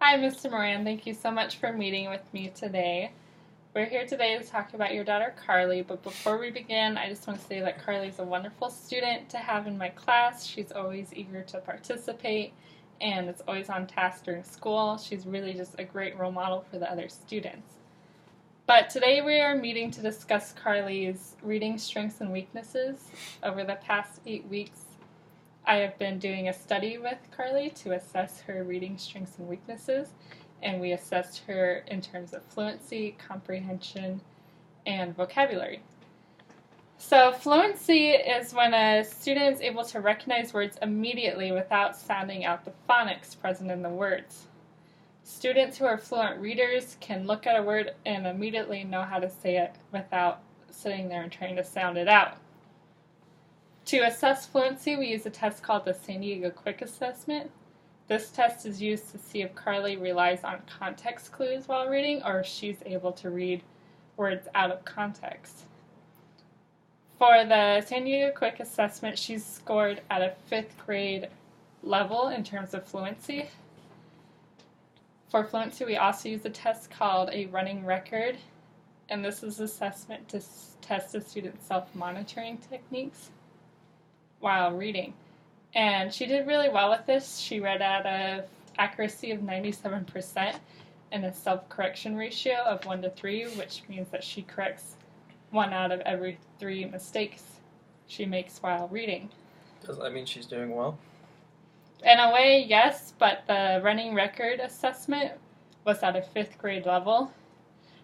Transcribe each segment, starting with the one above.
Hi, Mr. Moran. Thank you so much for meeting with me today. We're here today to talk about your daughter Carly, but before we begin, I just want to say that Carly's a wonderful student to have in my class. She's always eager to participate and is always on task during school. She's really just a great role model for the other students. But today we are meeting to discuss Carly's reading strengths and weaknesses. Over the past 8 weeks, I have been doing a study with Carly to assess her reading strengths and weaknesses, and we assessed her in terms of fluency, comprehension, and vocabulary. So fluency is when a student is able to recognize words immediately without sounding out the phonics present in the words. Students who are fluent readers can look at a word and immediately know how to say it without sitting there and trying to sound it out. To assess fluency, we use a test called the San Diego Quick Assessment. This test is used to see if Carly relies on context clues while reading or if she's able to read words out of context. For the San Diego Quick Assessment, she's scored at a 5th grade level in terms of fluency. For fluency, we also use a test called a running record, and this is an assessment to test a student's self-monitoring techniques while reading. And she did really well with this. She read at an accuracy of 97% and a self-correction ratio of 1 to 3, which means that she corrects 1 out of every 3 mistakes she makes while reading. Does that mean she's doing well? In a way, yes, but the running record assessment was at a 5th grade level,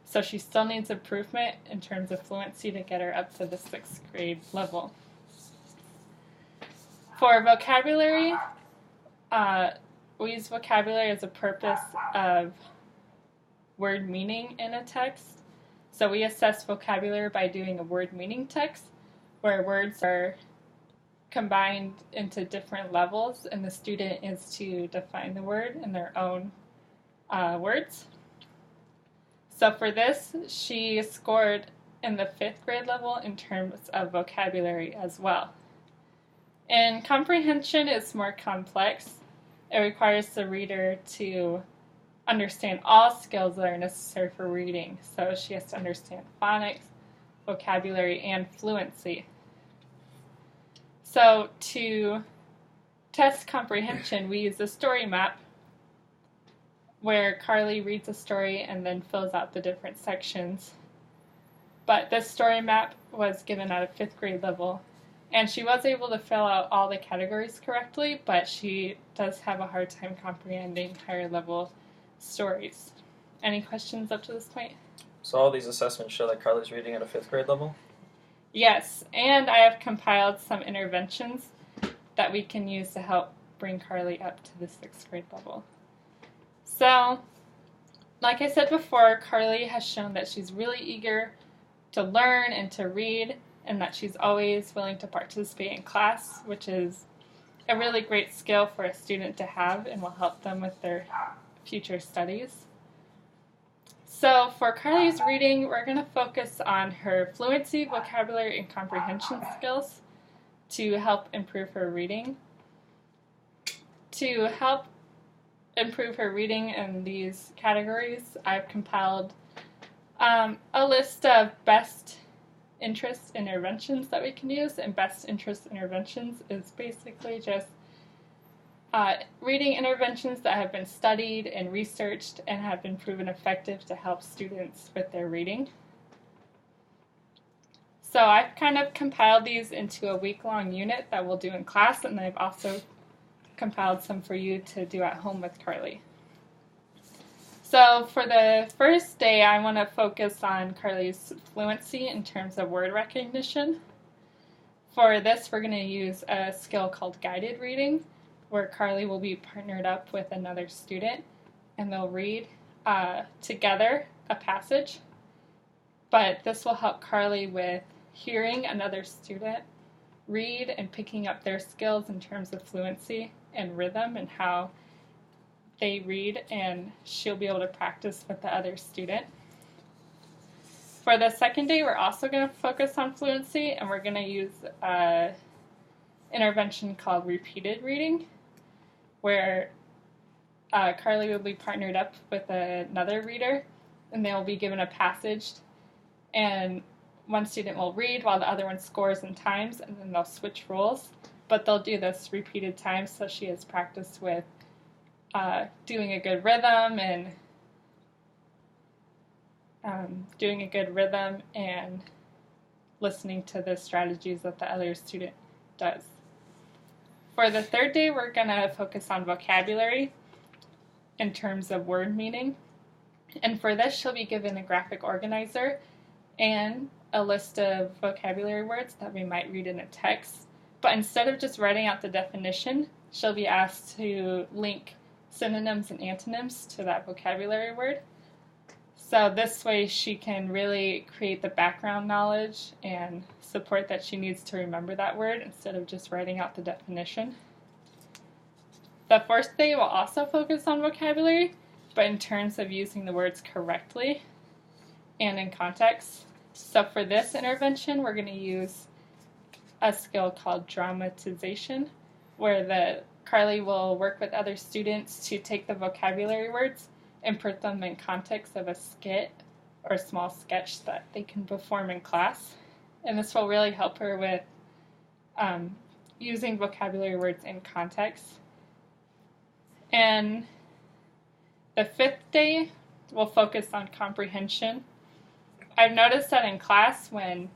so she still needs improvement in terms of fluency to get her up to the 6th grade level. For vocabulary, we use vocabulary as a purpose of word meaning in a text. So we assess vocabulary by doing a word meaning text, where words are combined into different levels, and the student is to define the word in their own words. So for this, she scored in the 5th grade level in terms of vocabulary as well. And comprehension is more complex. It requires the reader to understand all skills that are necessary for reading. So she has to understand phonics, vocabulary, and fluency. So to test comprehension, we use a story map where Carly reads a story and then fills out the different sections. But this story map was given at a 5th grade level, and she was able to fill out all the categories correctly, but she does have a hard time comprehending higher level stories. Any questions up to this point? So all these assessments show that Carly's reading at a 5th grade level? Yes, and I have compiled some interventions that we can use to help bring Carly up to the 6th grade level. So, like I said before, Carly has shown that she's really eager to learn and to read, and that she's always willing to participate in class, which is a really great skill for a student to have and will help them with their future studies. So for Carly's reading, we're going to focus on her fluency, vocabulary, and comprehension skills to help improve her reading. To help improve her reading in these categories, I've compiled a list of best interest interventions that we can use, and best interest interventions is basically just reading interventions that have been studied and researched and have been proven effective to help students with their reading. So I've kind of compiled these into a week-long unit that we'll do in class, and I've also compiled some for you to do at home with Carly. So for the first day, I want to focus on Carly's fluency in terms of word recognition. For this, we're going to use a skill called guided reading, where Carly will be partnered up with another student, and they'll read together a passage. But this will help Carly with hearing another student read and picking up their skills in terms of fluency and rhythm and how they read, and she'll be able to practice with the other student. For the second day, we're also going to focus on fluency, and we're going to use an intervention called repeated reading, where Carly will be partnered up with another reader, and they'll be given a passage, and one student will read while the other one scores and times, and then they'll switch roles. But they'll do this repeated times, so she has practice with doing a good rhythm and listening to the strategies that the other student does. For the third day, we're going to focus on vocabulary in terms of word meaning. And for this, she'll be given a graphic organizer and a list of vocabulary words that we might read in a text. But instead of just writing out the definition, she'll be asked to link synonyms and antonyms to that vocabulary word. So this way she can really create the background knowledge and support that she needs to remember that word instead of just writing out the definition. The fourth day will also focus on vocabulary, but in terms of using the words correctly and in context. So for this intervention, we're going to use a skill called dramatization, where Carly will work with other students to take the vocabulary words and put them in context of a skit or a small sketch that they can perform in class. And this will really help her with using vocabulary words in context. And the fifth day will focus on comprehension. I've noticed that in class when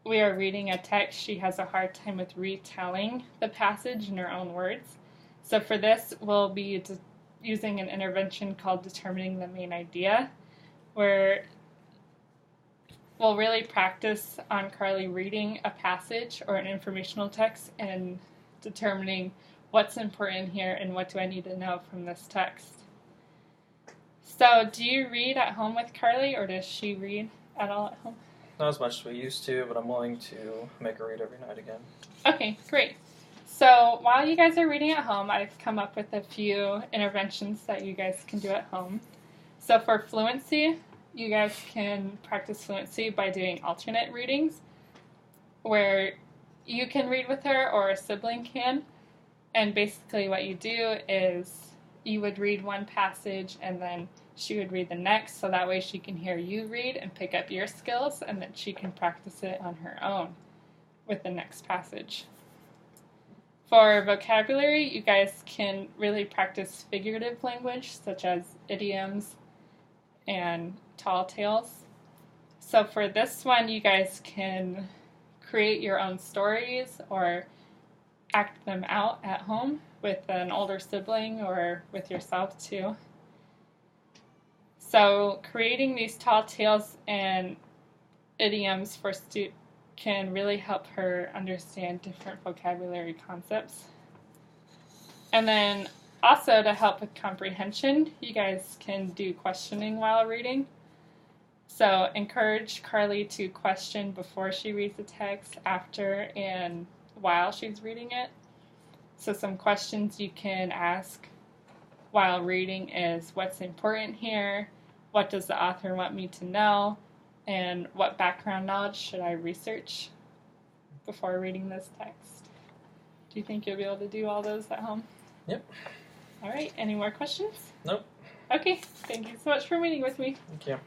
we are reading a text, she has a hard time with retelling the passage in her own words. So for this, we'll be using an intervention called Determining the Main Idea, where we'll really practice on Carly reading a passage or an informational text and determining what's important here and what do I need to know from this text. So do you read at home with Carly, or does she read at all at home? Not as much as we used to, but I'm willing to make her read every night again. Okay, great. So while you guys are reading at home, I've come up with a few interventions that you guys can do at home. So for fluency, you guys can practice fluency by doing alternate readings, where you can read with her or a sibling can. And basically what you do is you would read one passage and then she would read the next, so that way she can hear you read and pick up your skills, and then she can practice it on her own with the next passage. For vocabulary, you guys can really practice figurative language, such as idioms and tall tales. So for this one, you guys can create your own stories or act them out at home with an older sibling or with yourself too. So creating these tall tales and idioms for can really help her understand different vocabulary concepts. And then also to help with comprehension, you guys can do questioning while reading. So encourage Carly to question before she reads the text, after, and while she's reading it. So some questions you can ask while reading is, what's important here? What does the author want me to know? And what background knowledge should I research before reading this text? Do you think you'll be able to do all those at home? Yep. All right, any more questions? Nope. Okay, thank you so much for meeting with me. Thank you.